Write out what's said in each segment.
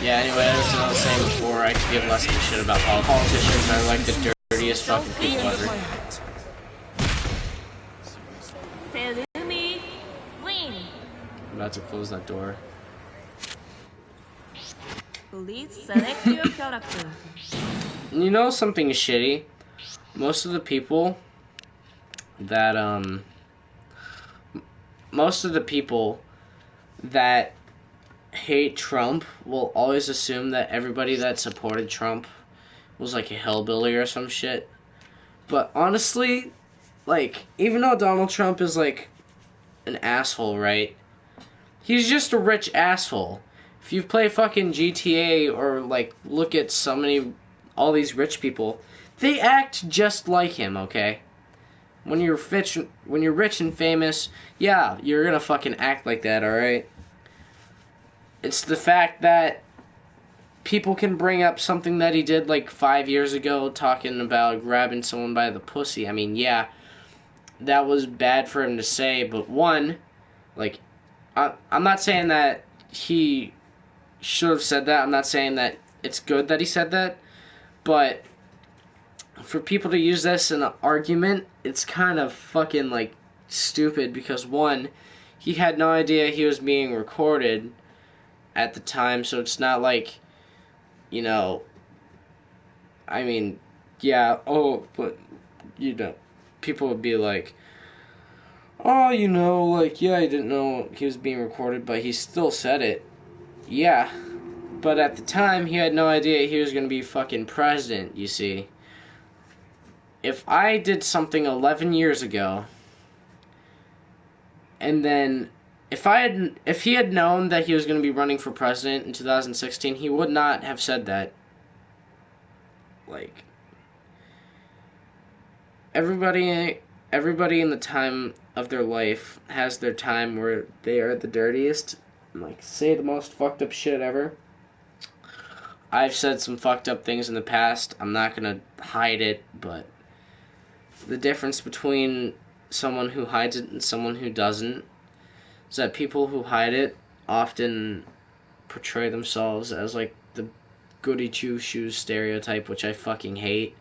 Yeah, anyway, as I was saying before, I could give less of a shit about politicians. They're like the dirtiest fucking people ever. I'm about to close that door. Please select your character. You know something shitty? Most of the people that hate Trump will always assume that everybody that supported Trump was like a hillbilly or some shit. But honestly, like, even though Donald Trump is like an asshole, right? He's just a rich asshole. If you play fucking GTA or like look at all these rich people, they act just like him, okay? When you're rich and famous, yeah, you're gonna fucking act like that, alright? It's the fact that people can bring up something that he did like 5 years ago, talking about grabbing someone by the pussy. I mean, yeah, that was bad for him to say, but one, like, I'm not saying that he should have said that. I'm not saying that it's good that he said that, but for people to use this in an argument, it's kind of fucking, like, stupid, because one, he had no idea he was being recorded at the time, so it's not like, you know, I mean, yeah, oh, but, you know, people would be like, oh, you know, like, yeah, I didn't know he was being recorded, but he still said it. Yeah, but at the time, he had no idea he was going to be fucking president, you see. If I did something 11 years ago, and then if he had known that he was going to be running for president in 2016, he would not have said that. Like, everybody in the time of their life has their time where they are the dirtiest, and, like, say the most fucked up shit ever. I've said some fucked up things in the past. I'm not gonna hide it, but the difference between someone who hides it and someone who doesn't is that people who hide it often portray themselves as, like, the goody two-shoes stereotype, which I fucking hate.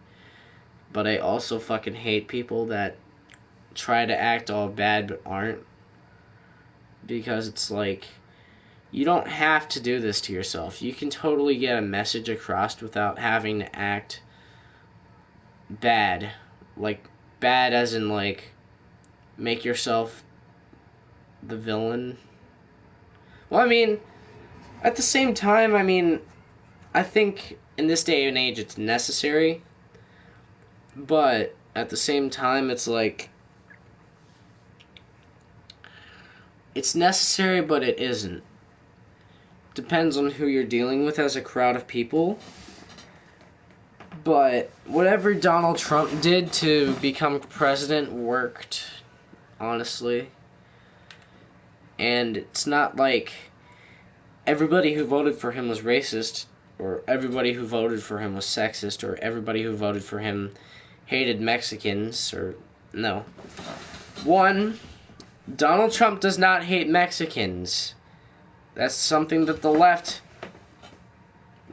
But I also fucking hate people that try to act all bad but aren't. Because it's like, you don't have to do this to yourself. You can totally get a message across without having to act bad. Like, bad as in, like, make yourself the villain. Well, I mean, at the same time, I mean, I think in this day and age it's necessary. But at the same time, it's like, it's necessary, but it isn't. Depends on who you're dealing with as a crowd of people. But whatever Donald Trump did to become president worked, honestly. And it's not like everybody who voted for him was racist, or everybody who voted for him was sexist, or everybody who voted for him hated Mexicans, or no. One, Donald Trump does not hate Mexicans. That's something that the left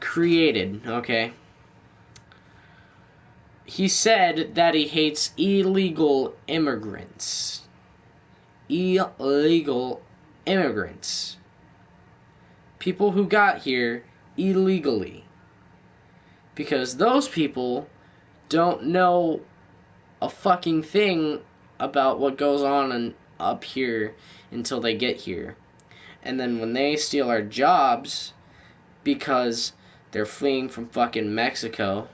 created, okay? He said that he hates illegal immigrants. Illegal immigrants. People who got here illegally. Because those people don't know a fucking thing about what goes on up here until they get here. And then when they steal our jobs because they're fleeing from fucking Mexico,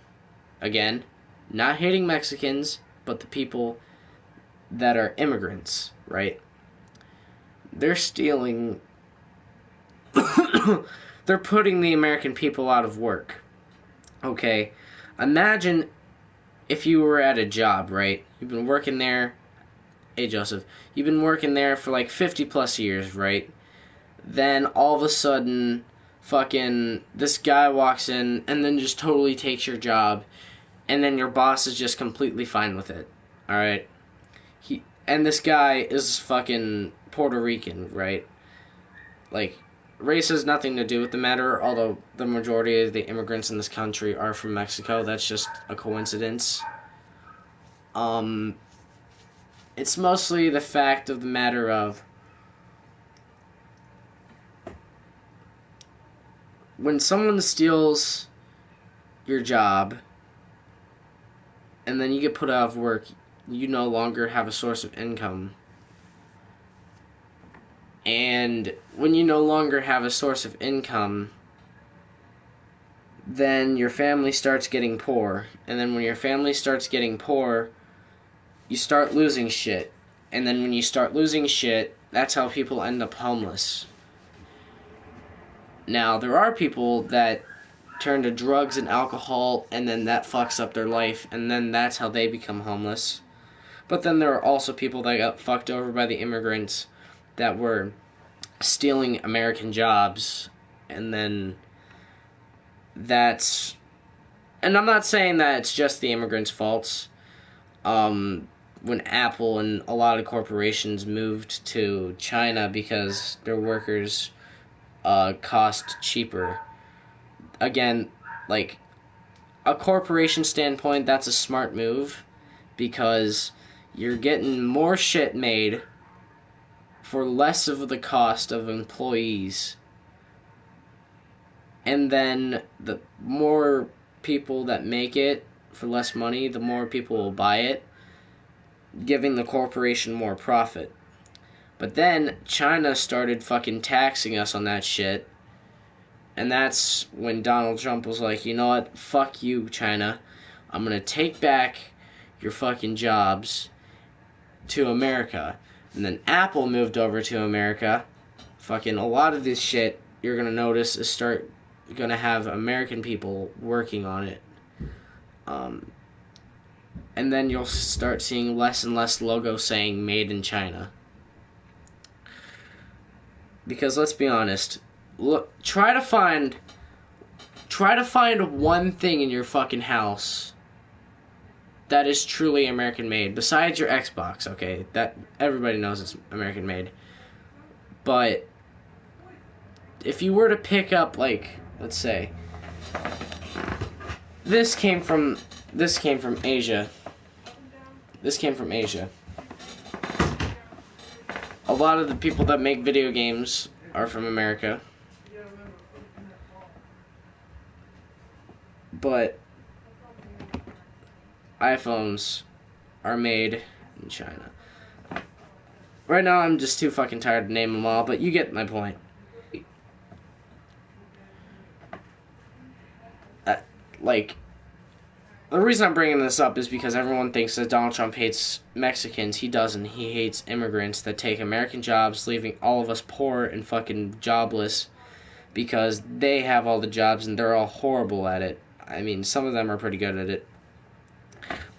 again, not hating Mexicans, but the people that are immigrants, right? They're stealing, they're putting the American people out of work. Okay, imagine if you were at a job, right? You've been working there, hey Joseph, you've been working there for like 50 plus years, right? Then all of a sudden, fucking, this guy walks in and then just totally takes your job, and then your boss is just completely fine with it, alright? And this guy is fucking Puerto Rican, right? Like, race has nothing to do with the matter, although the majority of the immigrants in this country are from Mexico. That's just a coincidence. It's mostly the fact of the matter of when someone steals your job and then you get put out of work, you no longer have a source of income. And when you no longer have a source of income, then your family starts getting poor. And then when your family starts getting poor, you start losing shit. And then when you start losing shit, that's how people end up homeless. Now, there are people that turn to drugs and alcohol, and then that fucks up their life, and then that's how they become homeless. But then there are also people that got fucked over by the immigrants that were stealing American jobs, and then that's... And I'm not saying that it's just the immigrants' faults. When Apple and a lot of corporations moved to China because their workers cost cheaper. Again, like, a corporation standpoint, that's a smart move because you're getting more shit made for less of the cost of employees. And then the more people that make it for less money, the more people will buy it, giving the corporation more profit. But then China started fucking taxing us on that shit. And that's when Donald Trump was like, you know what? Fuck you, China. I'm gonna take back your fucking jobs to America. And then Apple moved over to America. Fucking a lot of this shit you're gonna notice is gonna have American people working on it. And then you'll start seeing less and less logos saying made in China. Because let's be honest, look, try to find one thing in your fucking house that is truly American made besides your Xbox, okay? That everybody knows it's American made. But if you were to pick up, like, let's say this came from Asia. This came from Asia. A lot of the people that make video games are from America. But iPhones are made in China. Right now, I'm just too fucking tired to name them all, but you get my point. Like, the reason I'm bringing this up is because everyone thinks that Donald Trump hates Mexicans. He doesn't. He hates immigrants that take American jobs, leaving all of us poor and fucking jobless because they have all the jobs and they're all horrible at it. I mean, some of them are pretty good at it,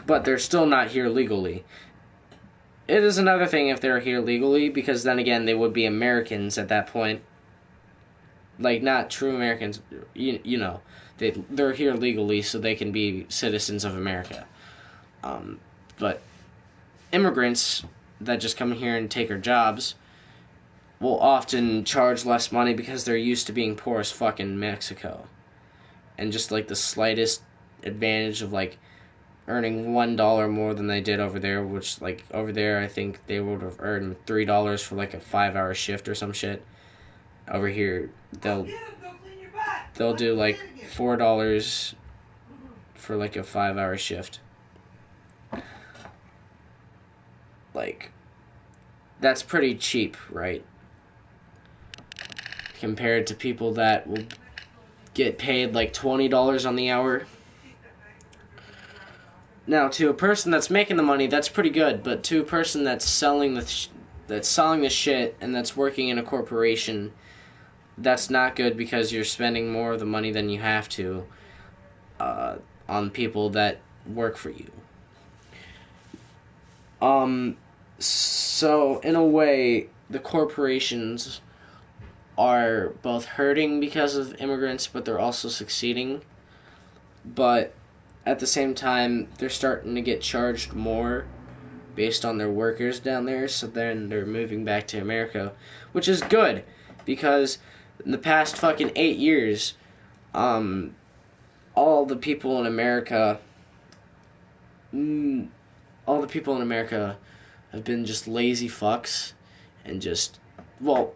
but they're still not here legally. It is another thing if they're here legally, because then again, they would be Americans at that point. Like, not true Americans, you know. They're here legally, so they can be citizens of America. But immigrants that just come here and take our jobs will often charge less money because they're used to being poor as fuck in Mexico. And just, like, the slightest advantage of, like, earning $1 more than they did over there, which, like, over there, I think they would have earned $3 for, like, a 5-hour shift or some shit. Over here, they'll do, like, $4 for, like, a 5-hour shift. Like, that's pretty cheap, right? Compared to people that will get paid, like, $20 on the hour. Now, to a person that's making the money, that's pretty good, but to a person that's selling the shit and that's working in a corporation, that's not good because you're spending more of the money than you have to on people that work for you. So, in a way, the corporations are both hurting because of immigrants, but they're also succeeding. But at the same time, they're starting to get charged more based on their workers down there, so then they're moving back to America, which is good, because in the past fucking 8 years, all the people in America, have been just lazy fucks, and just, well,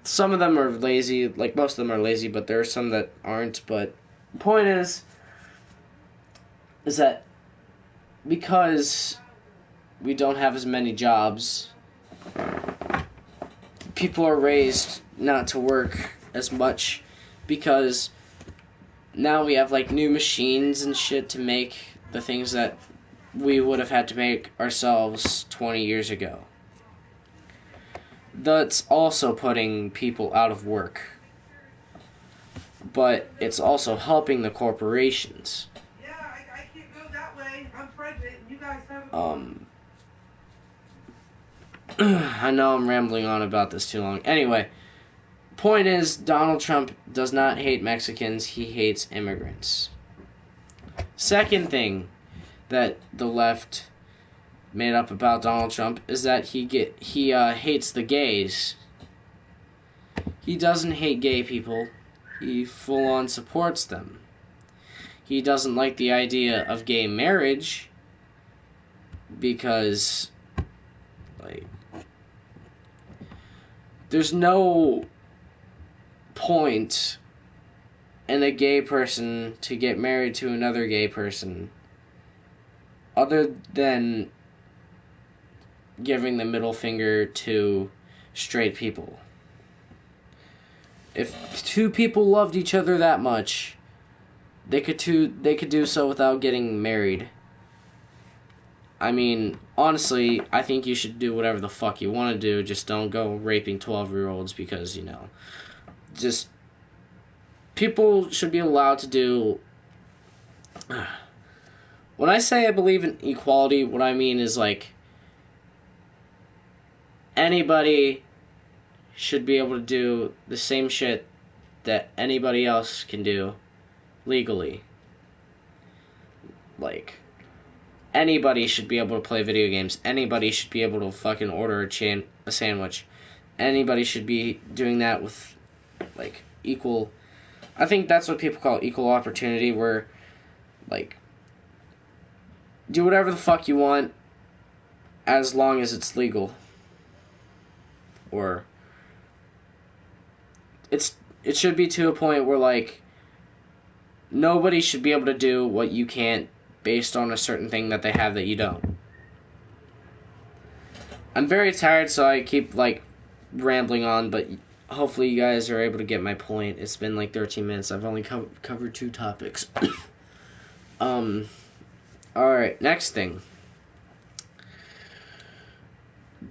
some of them are lazy, like most of them are lazy, but there are some that aren't. But the point is that because we don't have as many jobs, people are raised not to work as much, because now we have like new machines and shit to make the things that we would have had to make ourselves 20 years ago. That's also putting people out of work. But it's also helping the corporations. Yeah, I can't go that way. I'm pregnant. You guys have I know I'm rambling on about this too long. Anyway, point is, Donald Trump does not hate Mexicans. He hates immigrants. Second thing that the left made up about Donald Trump is that he hates the gays. He doesn't hate gay people. He full-on supports them. He doesn't like the idea of gay marriage because, like, there's no point in a gay person to get married to another gay person other than giving the middle finger to straight people. If two people loved each other that much, they could do so without getting married. I mean, honestly, I think you should do whatever the fuck you want to do. Just don't go raping 12-year-olds because, just people should be allowed to do. When I say I believe in equality, what I mean is, like, anybody should be able to do the same shit that anybody else can do legally. Like, anybody should be able to play video games. Anybody should be able to fucking order a sandwich. Anybody should be doing that with, like, equal. I think that's what people call equal opportunity, where, like, do whatever the fuck you want as long as it's legal. Or it should be to a point where, like, nobody should be able to do what you can't based on a certain thing that they have that you don't. I'm very tired, so I keep, like, rambling on, but hopefully you guys are able to get my point. It's been like 13 minutes. I've only covered 2 topics. Alright, next thing.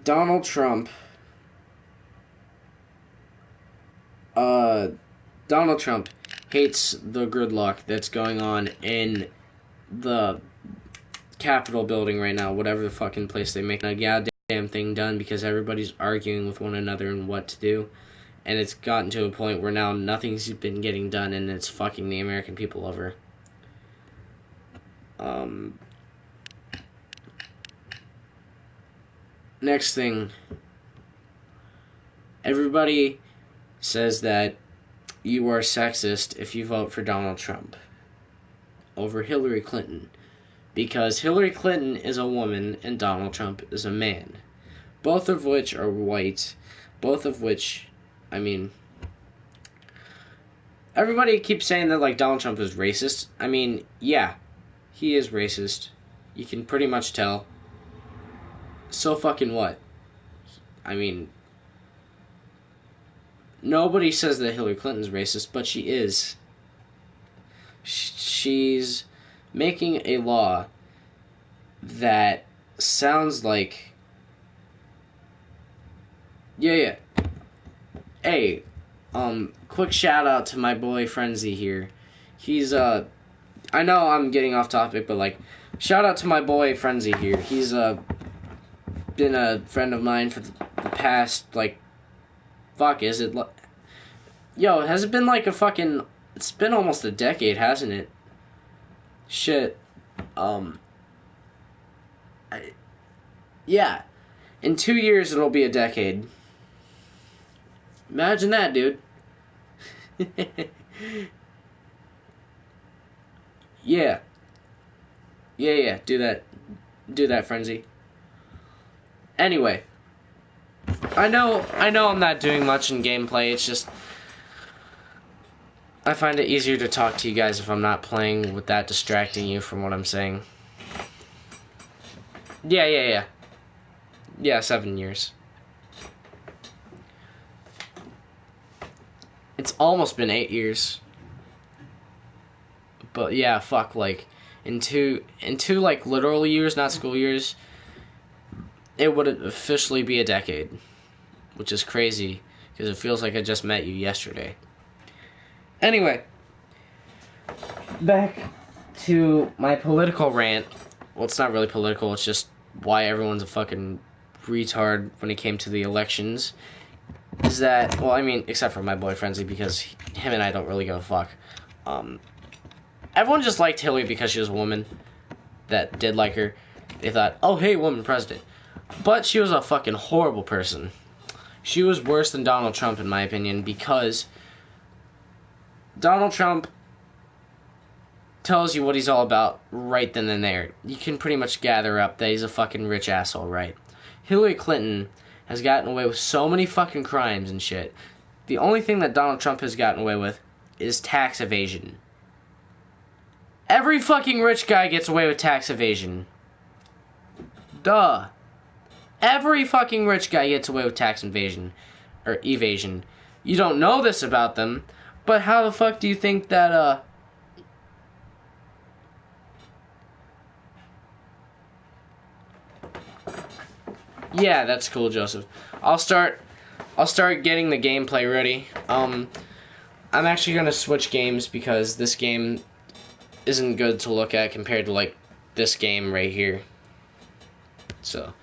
Donald Trump hates the gridlock that's going on in the Capitol building right now, whatever the fucking place they make a goddamn thing done, because everybody's arguing with one another and what to do, and it's gotten to a point where now nothing's been getting done, and it's fucking the American people over. Next thing. Everybody says that you are sexist if you vote for Donald Trump over Hillary Clinton, because Hillary Clinton is a woman and Donald Trump is a man, both of which are white, both of which, I mean, everybody keeps saying that, like, Donald Trump is racist. I mean, yeah, he is racist. You can pretty much tell. So fucking what? I mean, nobody says that Hillary Clinton's racist, but she is. She's making a law that sounds like... Yeah. Hey, quick shout out to my boy Frenzy here. He's, I know I'm getting off topic, but, like, shout out to my boy Frenzy here. He's, been a friend of mine for the past, like, has it been like a fucking, it's been almost a decade, hasn't it? Shit. Yeah. In 2 years, it'll be a decade. Imagine that, dude. Yeah. Yeah, do that. Do that, Frenzy. Anyway. I know I'm not doing much in gameplay, it's just I find it easier to talk to you guys if I'm not playing with that distracting you from what I'm saying. Yeah. Yeah, 7 years. It's almost been 8 years. But yeah, fuck, like in two like literal years, not school years, it would officially be a decade, which is crazy because it feels like I just met you yesterday. Anyway, back to my political rant. Well, it's not really political, it's just why everyone's a fucking retard when it came to the elections. Is that, well, I mean, except for my boy Frenzy, because him and I don't really give a fuck. Everyone just liked Hillary because she was a woman that did like her. They thought, oh, hey, woman president. But she was a fucking horrible person. She was worse than Donald Trump, in my opinion, because Donald Trump tells you what he's all about right then and there. You can pretty much gather up that he's a fucking rich asshole, right? Hillary Clinton has gotten away with so many fucking crimes and shit. The only thing that Donald Trump has gotten away with is tax evasion. Every fucking rich guy gets away with tax evasion. Duh. Every fucking rich guy gets away with tax evasion. Or evasion. You don't know this about them, but how the fuck do you think that, Yeah, that's cool, Joseph. I'll start getting the gameplay ready. I'm actually gonna switch games because this game isn't good to look at compared to, like, this game right here. So